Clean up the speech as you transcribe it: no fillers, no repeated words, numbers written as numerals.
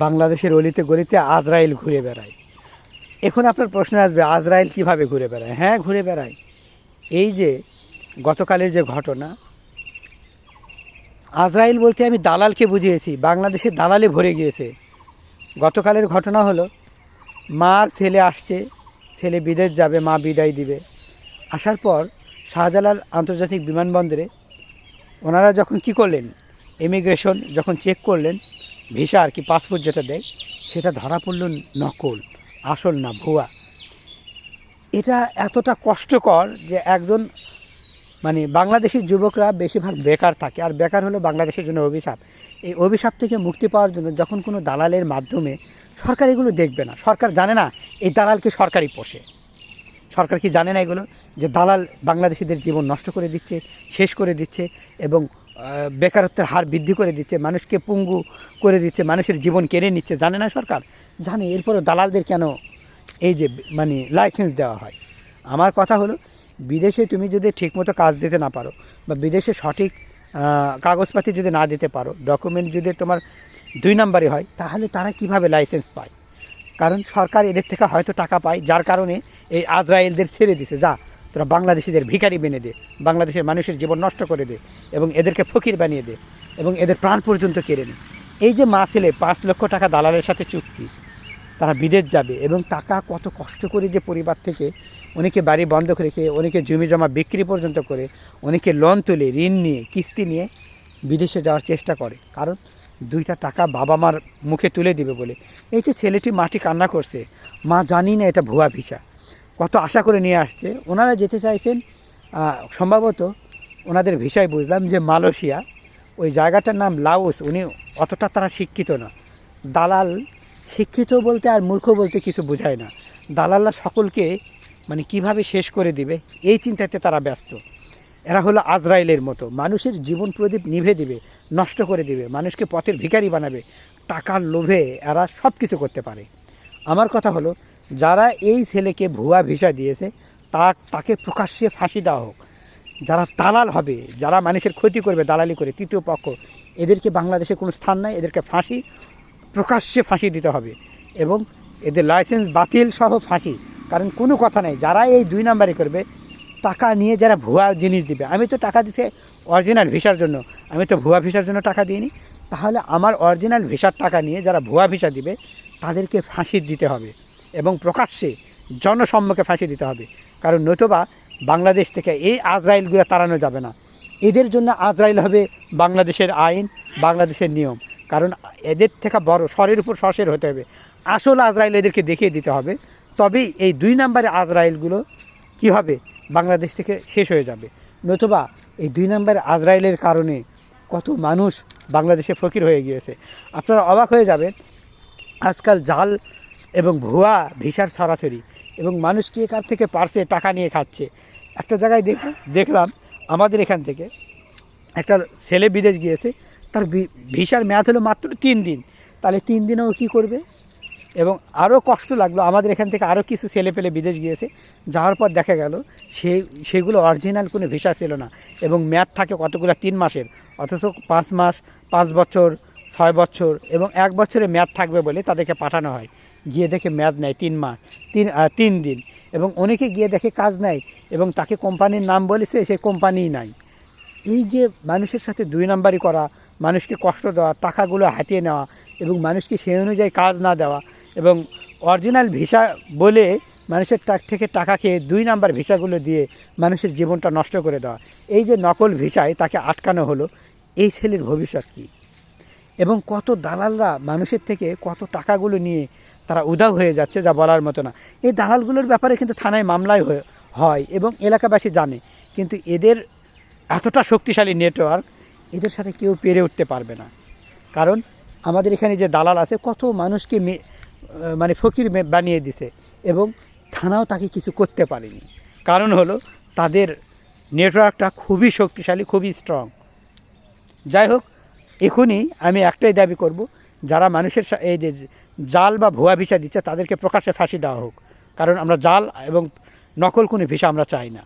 বাংলাদেশের অলিতে গলিতে আজরাইল ঘুরে বেড়ায়। এখন আপনার প্রশ্ন আসবে, আজরাইল কিভাবে ঘুরে বেড়ায়? হ্যাঁ, ঘুরে বেড়ায়। এই যে গতকালের যে ঘটনা, আজরাইল বলতে আমি দালালকে বুঝিয়েছি। বাংলাদেশের দালালে ভরে গিয়েছে। গতকালের ঘটনা হলো, মার ছেলে আসছে, ছেলে বিদেশ যাবে, মা বিদায় দিবে। আসার পর শাহজালাল আন্তর্জাতিক বিমানবন্দরে ওনারা যখন কী করলেন, ইমিগ্রেশন যখন চেক করলেন, ভিসা আর কি, পাসপোর্ট যেটা দেয়, সেটা ধরা পড়ল নকল, আসল না, ভুয়া। এটা এতটা কষ্টকর যে একজন বাংলাদেশের যুবকরা বেশিরভাগ বেকার থাকে, আর বেকার হলো বাংলাদেশের জন্য অভিশাপ। এই অভিশাপ থেকে মুক্তি পাওয়ার জন্য যখন কোনো দালালের মাধ্যমে, সরকার এগুলো দেখবে না, সরকার জানে না এই দালালকে সরকারই পোষে। সরকার কি জানে না এগুলো, যে দালাল বাংলাদেশিদের জীবন নষ্ট করে দিচ্ছে, শেষ করে দিচ্ছে, এবং বেকারত্বের হার বৃদ্ধি করে দিচ্ছে, মানুষকে পঙ্গু করে দিচ্ছে, মানুষের জীবন কেড়ে নিচ্ছে? জানে না সরকার? জানে। এরপরও দালালদের কেন এই যে লাইসেন্স দেওয়া হয়? আমার কথা হলো, বিদেশে তুমি যদি ঠিকমতো কাজ দিতে না পারো, বা বিদেশে সঠিক কাগজপাতি যদি না দিতে পারো, ডকুমেন্ট যদি তোমার 2 নাম্বারে হয়, তাহলে তারা কিভাবে লাইসেন্স পায়? কারণ সরকার এদের থেকে হয়তো টাকা পায়, যার কারণে এই আজরাইলদের ছেড়ে দিছে, যা তোরা বাংলাদেশিদের ভিখারি বেনে দে, বাংলাদেশের মানুষের জীবন নষ্ট করে দে, এবং এদেরকে ফকির বানিয়ে দে, এবং এদের প্রাণ পর্যন্ত কেড়ে নে। এই যে মা ছেলে 5 লক্ষ টাকা দালালের সাথে চুক্তি, তারা বিদেশ যাবে, এবং টাকা কত কষ্ট করে যে পরিবার থেকে অনেকে বাড়ি বন্ধক রেখে, অনেকে জমি জমা বিক্রি পর্যন্ত করে, অনেকে লোন তুলে, ঋণ নিয়ে, কিস্তি নিয়ে বিদেশে যাওয়ার চেষ্টা করে, কারণ 2টা টাকা বাবা মার মুখে তুলে দিবে বলে। এই যে ছেলেটি মাটি কান্না করছে, মা জানি না এটা ভুয়া ভিসা, কত আশা করে নিয়ে আসছে। ওনারা যেতে চাইছেন সম্ভবত, ওনাদের ভিসায় বুঝলাম যে মালয়েশিয়া, ওই জায়গাটার নাম লাওস। উনি অতটা তারা শিক্ষিত না। দালাল শিক্ষিত বলতে আর মূর্খ বলতে কিছু বোঝায় না। দালালরা সকলকে কিভাবে শেষ করে দিবে এই চিন্তাতে তারা ব্যস্ত। এরা হলো আজরাইলের মতো, মানুষের জীবন প্রদীপ নিভে দিবে, নষ্ট করে দিবে, মানুষকে পথের ভিখারি বানাবে। টাকার লোভে এরা সব কিছু করতে পারে। আমার কথা হলো, যারা এই ছেলেকে ভুয়া ভিসা দিয়েছে, তাকে প্রকাশ্যে ফাঁসি দেওয়া হোক। যারা দালাল হবে, যারা মানুষের ক্ষতি করবে দালালি করে, তৃতীয় পক্ষ, এদেরকে বাংলাদেশে কোনো স্থান নাই। এদেরকে প্রকাশ্যে ফাঁসি দিতে হবে, এবং এদের লাইসেন্স বাতিল সহ ফাঁসি। কারণ কোনো কথা নেই, যারা এই 2 নাম্বারে করবে, টাকা নিয়ে যারা ভুয়া জিনিস দিবে। আমি তো টাকা দিছে অরিজিনাল ভিসার জন্য, আমি তো ভুয়া ভিসার জন্য টাকা দিইনি। তাহলে আমার অরিজিনাল ভিসার টাকা নিয়ে যারা ভুয়া ভিসা দিবে, তাদেরকে ফাঁসি দিতে হবে, এবং প্রকাশ্যে জনসম্মুখে ফাঁসি দিতে হবে। কারণ নতুবা বাংলাদেশ থেকে এই আজরাইলগুলো তাড়ানো যাবে না। এদের জন্য আজরাইল হবে বাংলাদেশের আইন, বাংলাদেশের নিয়ম। কারণ এদের থেকে বড়, স্বরের উপর সশের হতে হবে। আসল আজরাইল এদেরকে দেখিয়ে দিতে হবে, তবেই এই 2 নাম্বারে আজরাইলগুলো কি হবে, বাংলাদেশ থেকে শেষ হয়ে যাবে। নতুবা এই 2 নাম্বারে আজরাইলের কারণে কত মানুষ বাংলাদেশে ফকির হয়ে গিয়েছে। আপনারা অবাক হয়ে যাবেন, আজকাল জাল এবং ভুয়া ভিসার ছড়াছড়ি, এবং মানুষ কে কার থেকে পারছে টাকা নিয়ে খাচ্ছে। একটা জায়গায় দেখলাম, আমাদের এখান থেকে একটা ছেলে বিদেশ গিয়েছে, তার ভিসার মেয়াদ হলো মাত্র 3 দিন। তাহলে 3 দিনেও কী করবে? এবং আরও কষ্ট লাগলো, আমাদের এখান থেকে আরও কিছু ছেলে পেলে বিদেশ গিয়েছে, যাওয়ার পর দেখা গেল সেগুলো অরিজিনাল কোনো ভিসা ছিল না, এবং মেয়াদ থাকে কতগুলো 3 মাসের, অথচ 5 মাস, 5 বছর, 6 বছর, এবং 1 বছরে মেয়াদ থাকবে বলে তাদেরকে পাঠানো হয়। গিয়ে দেখে মেয়াদ নেয় 3 মাস, 3 দিন, এবং অনেকে গিয়ে দেখে কাজ নেয়, এবং তাকে কোম্পানির নাম বলেছে, সেই কোম্পানিই নাই। এই যে মানুষের সাথে 2 নাম্বারি করা, মানুষকে কষ্ট দেওয়া, টাকাগুলো হাতিয়ে নেওয়া, এবং মানুষকে সেই অনুযায়ী কাজ না দেওয়া, এবং অরিজিনাল ভিসা বলে মানুষের থেকে টাকা খেয়ে 2 নাম্বার ভিসাগুলো দিয়ে মানুষের জীবনটা নষ্ট করে দেওয়া, এই যে নকল ভিসায় তাকে আটকানো হলো, এই ছেলের ভবিষ্যৎ কী? এবং কত দালালরা মানুষের থেকে কত টাকাগুলো নিয়ে তারা উধাও হয়ে যাচ্ছে, যা বলার মতো না। এই দালালগুলোর ব্যাপারে কিন্তু থানায় মামলাই হয়, এবং এলাকাবাসী জানে, কিন্তু এদের এতটা শক্তিশালী নেটওয়ার্ক, এদের সাথে কেউ পেরে উঠতে পারবে না। কারণ আমাদের এখানে যে দালাল আছে, কত মানুষকে ফকির বানিয়ে দিছে, এবং থানাও তাকে কিছু করতে পারেনি। কারণ হলো তাদের নেটওয়ার্কটা খুবই শক্তিশালী, খুবই স্ট্রং। যাই হোক, এখনই আমি একটাই দাবি করব, যারা মানুষের এই যে জাল বা ভুয়া ভিসা দিচ্ছে, তাদেরকে প্রকাশ্যে ফাঁসি দেওয়া হোক। কারণ আমরা জাল এবং নকল কোনো ভিসা আমরা চাই না।